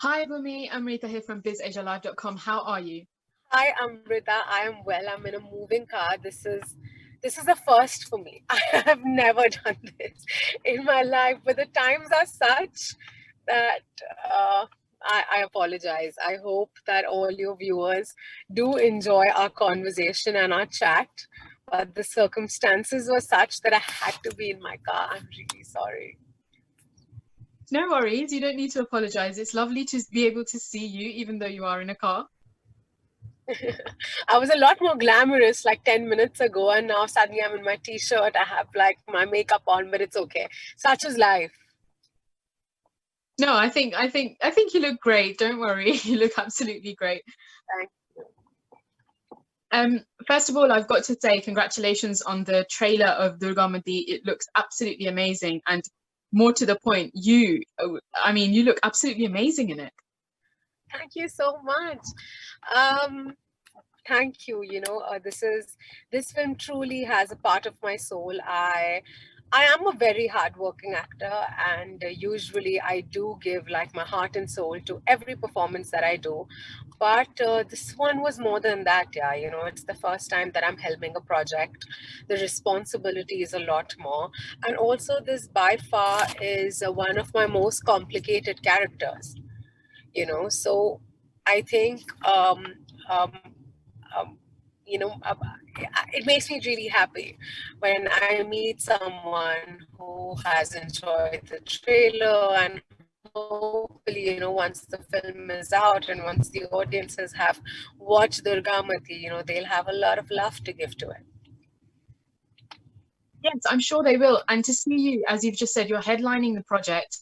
Hi, Bhumi. Amrita here from BizAsiaLive.com. How are you? Hi, Amrita. I am well. I'm in a moving car. This is a first for me. I have never done this in my life, but the times are such that I apologize. I hope that all your viewers do enjoy our conversation and our chat. But the circumstances were such that I had to be in my car. I'm really sorry. No worries. You don't need to apologize. It's lovely to be able to see you, even though you are in a car. I was a lot more glamorous like 10 minutes ago, and now suddenly I'm in my t shirt. I have like my makeup on, but it's okay. Such is life. No, I think you look great. Don't worry. You look absolutely great. Thank you. First of all, I've got to say congratulations on the trailer of Durgamati. It looks absolutely amazing, and more to the point, you look absolutely amazing in it. Thank you so much. Um, Thank you. This film truly has a part of my soul. I am a very hardworking actor, and usually I do give like my heart and soul to every performance that I do. But this one was more than that. Yeah, it's the first time that I'm helming a project. The responsibility is a lot more, and also this by far is one of my most complicated characters. So I think um, you know, uh, it makes me really happy when I meet someone who has enjoyed the trailer, and hopefully, once the film is out and once the audiences have watched Durgamati, they'll have a lot of love to give to it. Yes, I'm sure they will. And to see you, as you've just said, you're headlining the project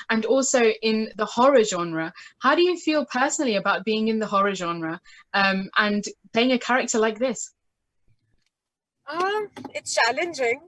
and also in the horror genre. How do you feel personally about being in the horror genre and playing a character like this? It's challenging.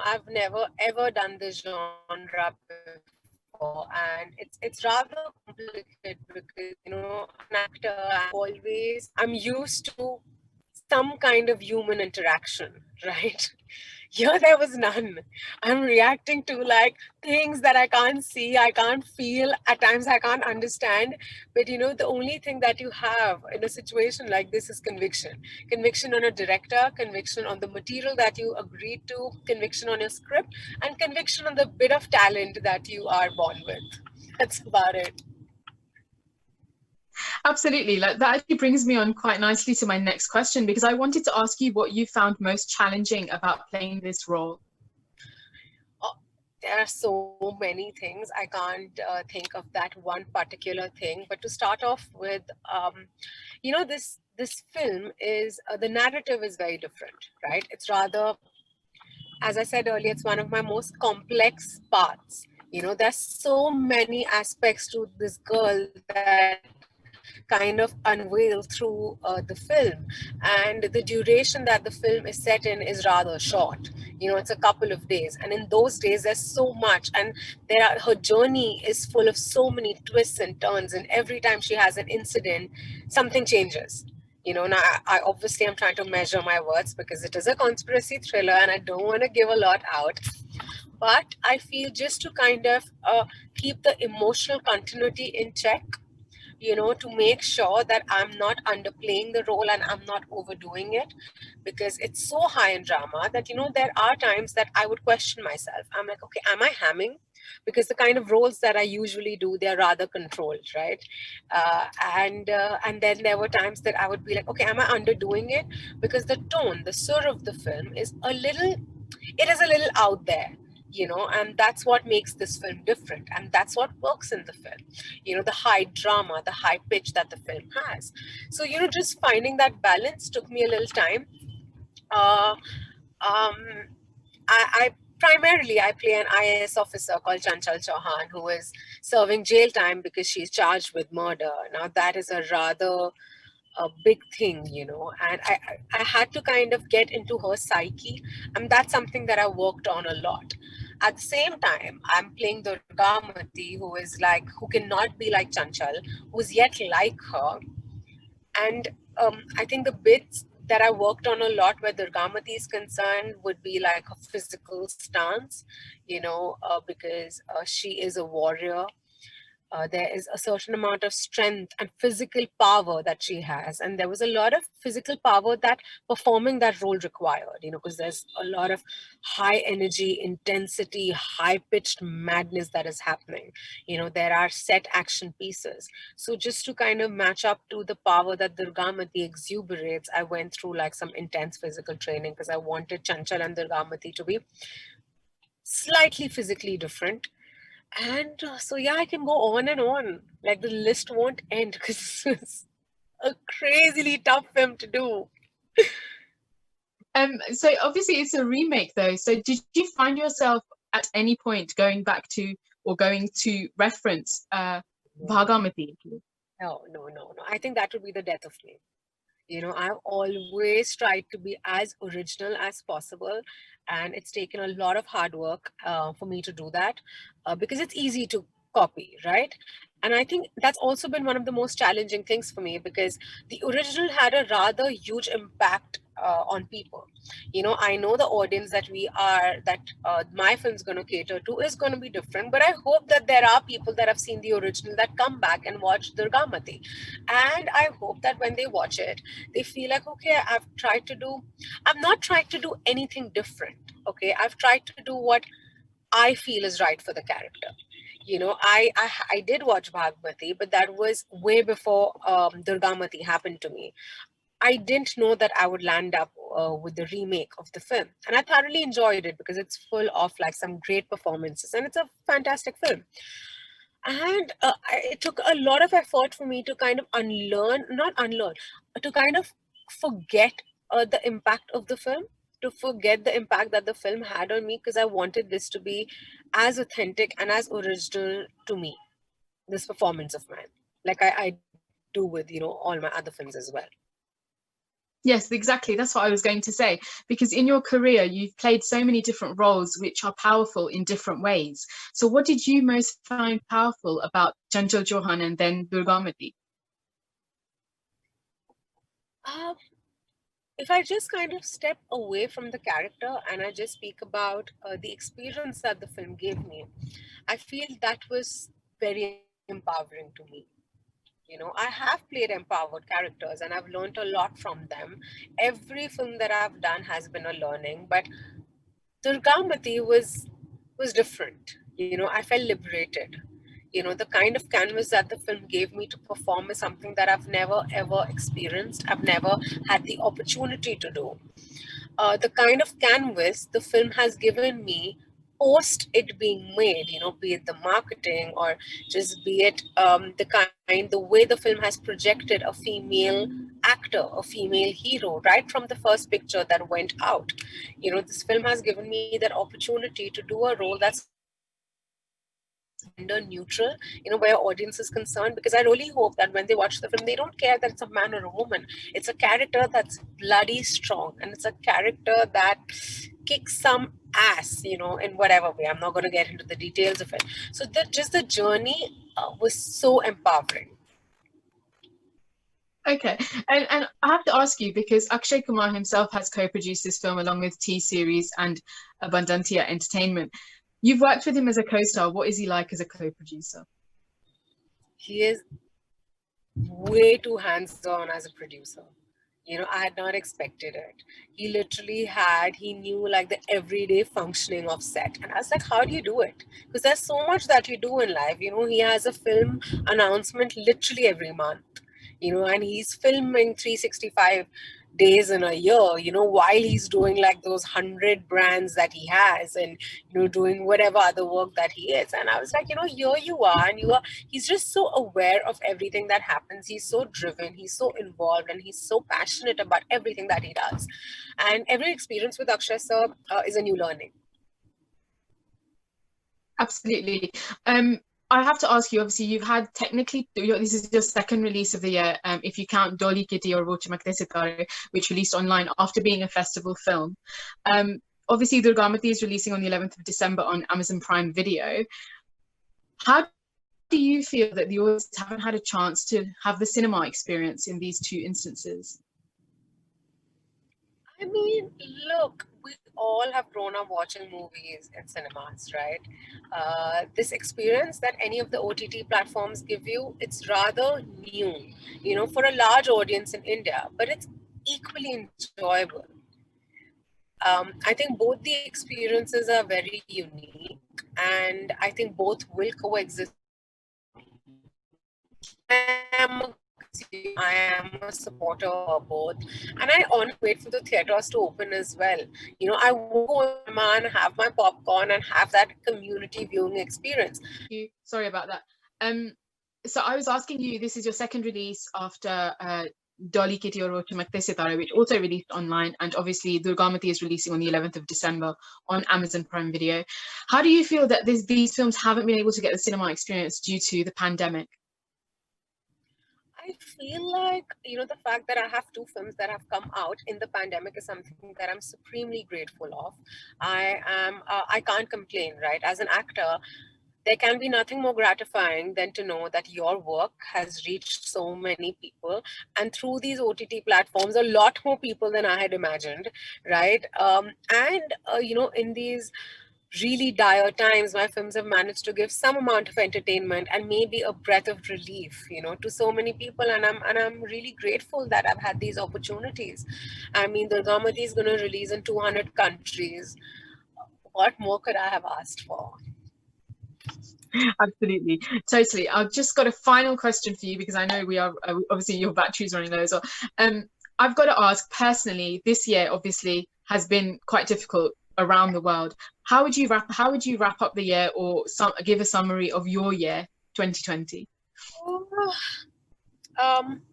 I've never ever done this genre before, and it's rather complicated because as an actor, I'm used to some kind of human interaction, right? Here there was none. I'm reacting to like things that I can't see, I can't feel, at times I can't understand. But the only thing that you have in a situation like this is conviction. Conviction on a director, conviction on the material that you agreed to, conviction on your script, and conviction on the bit of talent that you are born with. That's about it. Absolutely. Like that actually brings me on quite nicely to my next question because I wanted to ask you what you found most challenging about playing this role. Oh, there are so many things. I can't think of that one particular thing. But to start off with, this film is the narrative is very different, right? It's rather, as I said earlier, it's one of my most complex parts. There's so many aspects to this girl that kind of unveil through the film, and the duration that the film is set in is rather short. It's a couple of days, and in those days there's so much, and her journey is full of so many twists and turns, and every time she has an incident, something changes. Now I obviously am trying to measure my words because it is a conspiracy thriller and I don't want to give a lot out. But I feel just to kind of keep the emotional continuity in check, to make sure that I'm not underplaying the role and I'm not overdoing it, because it's so high in drama that, there are times that I would question myself. I'm like, okay, am I hamming? Because the kind of roles that I usually do, they're rather controlled, right? And then there were times that I would be like, okay, am I underdoing it? Because the tone, the sur of the film it is a little out there, and that's what makes this film different, and that's what works in the film. The high drama, the high pitch that the film has. So just finding that balance took me a little time. uh, um, I primarily I play an IAS officer called Chanchal Chauhan, who is serving jail time because she's charged with murder. Now that is a rather a big thing, and I had to kind of get into her psyche, and that's something that I worked on a lot. At the same time, I'm playing Durgamati, who cannot be like Chanchal, who's yet like her. And I think the bits that I worked on a lot where Durgamati is concerned would be like a physical stance, because she is a warrior. There is a certain amount of strength and physical power that she has. And there was a lot of physical power that performing that role required, because there's a lot of high energy, intensity, high pitched madness that is happening. There are set action pieces. So just to kind of match up to the power that Durgamati exuberates, I went through like some intense physical training because I wanted Chanchal and Durgamati to be slightly physically different. And so, yeah, I can go on and on. Like the list won't end because this is a crazily tough film to do. So obviously it's a remake though. So did you find yourself at any point going back to or going to reference Bhagamati? No. I think that would be the death of me. I've always tried to be as original as possible, and it's taken a lot of hard work for me to do that because it's easy to copy, right? And I think that's also been one of the most challenging things for me because the original had a rather huge impact on people. I know the audience that my film's going to cater to is going to be different, but I hope that there are people that have seen the original that come back and watch Durgamati. And I hope that when they watch it, they feel like, okay, I'm not trying to do anything different. Okay, I've tried to do what I feel is right for the character. I did watch Bhagmati, but that was way before Durgamati happened to me. I didn't know that I would land up with the remake of the film. And I thoroughly enjoyed it because it's full of like some great performances and it's a fantastic film. And it took a lot of effort for me to kind of not unlearn, to kind of forget the impact of the film, to forget the impact that the film had on me because I wanted this to be as authentic and as original to me, this performance of mine, like I do with, all my other films as well. Yes, exactly. That's what I was going to say. Because in your career, you've played so many different roles which are powerful in different ways. So what did you most find powerful about Chanchal Chauhan and then Durgamati? If I just kind of step away from the character and I just speak about the experience that the film gave me, I feel that was very empowering to me. I have played empowered characters and I've learned a lot from them. Every film that I've done has been a learning, but Durgamati was different. I felt liberated. The kind of canvas that the film gave me to perform is something that I've never ever experienced. I've never had the opportunity to do. The kind of canvas the film has given me post it being made, be it the marketing or just be it the way the film has projected a female actor, a female hero, right from the first picture that went out. This film has given me that opportunity to do a role that's gender neutral, where audience is concerned, because I really hope that when they watch the film, they don't care that it's a man or a woman. It's a character that's bloody strong, and it's a character that kicks some ass, in whatever way. I'm not going to get into the details of it. So just the journey was so empowering. Okay, and I have to ask you, because Akshay Kumar himself has co-produced this film along with T-Series and Abundantia Entertainment. You've worked with him as a co-star. What is he like as a co-producer? He is way too hands-on as a producer. I had not expected it. He knew like the everyday functioning of set. And I was like, how do you do it? Because there's so much that you do in life. He has a film announcement literally every month, and he's filming 365 days in a year, while he's doing like those 100 brands that he has and, doing whatever other work that he is. And I was like, here you are, and he's just so aware of everything that happens. He's so driven, he's so involved, and he's so passionate about everything that he does. And every experience with Akshay sir is a new learning. Absolutely. I have to ask you, obviously, you've had this is your second release of the year, if you count Doli Kitty or Roche Makte, which released online after being a festival film. Obviously, Durgamati is releasing on the 11th of December on Amazon Prime Video. How do you feel that the audience haven't had a chance to have the cinema experience in these two instances? I mean, look, we all have grown up watching movies in cinemas, right? This experience that any of the OTT platforms give you, it's rather new, you know, for a large audience in India, but it's equally enjoyable. I think both the experiences are very unique, and I think both will coexist. I am a supporter of both, and I honestly wait for the theaters to open as well. You know, I will go on cinema and have my popcorn and have that community viewing experience. Sorry about that. So I was asking you, this is your second release after Dolly Kitty Aur Chamakte Sitare, which also released online, and obviously Durgamati is releasing on the 11th of December on Amazon Prime Video. How do you feel that these films haven't been able to get the cinema experience due to the pandemic? I feel like, you know, the fact that I have two films that have come out in the pandemic is something that I'm supremely grateful of. I can't complain, right? As an actor, there can be nothing more gratifying than to know that your work has reached so many people, and through these OTT platforms, a lot more people than I had imagined, right? You know, in these really dire times, my films have managed to give some amount of entertainment and maybe a breath of relief, you know, to so many people. And I'm really grateful that I've had these opportunities. I mean, Durgamati is going to release in 200 countries. What more could I have asked for? Absolutely, totally. I've just got a final question for you, because I know we are obviously your battery's running low as well. I've got to ask personally, this year obviously has been quite difficult around the world. How would you wrap up the year, or give a summary of your year 2020?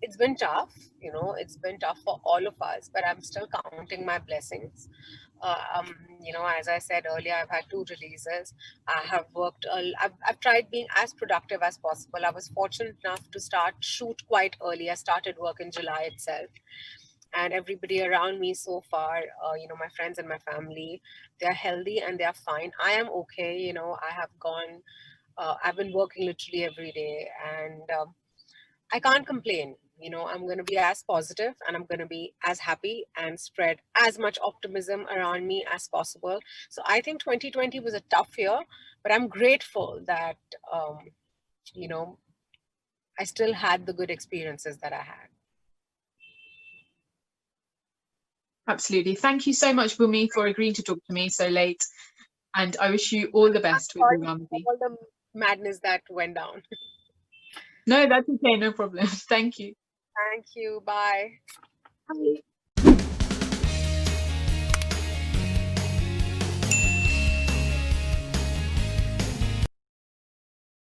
It's been tough, you know, it's been tough for all of us, but I'm still counting my blessings. You know, as I said earlier, I've had two releases. I have worked, I've tried being as productive as possible. I was fortunate enough to start shoot quite early. I started work in July itself. And everybody around me so far, you know, my friends and my family, they're healthy and they're fine. I am okay, you know, I've been working literally every day, and I can't complain. You know, I'm going to be as positive and I'm going to be as happy and spread as much optimism around me as possible. So I think 2020 was a tough year, but I'm grateful that, you know, I still had the good experiences that I had. Absolutely. Thank you so much, Bhumi, for agreeing to talk to me so late. And I wish you all the best with Durgamati. All the madness that went down. No, that's okay. No problem. Thank you. Thank you. Bye. Bye.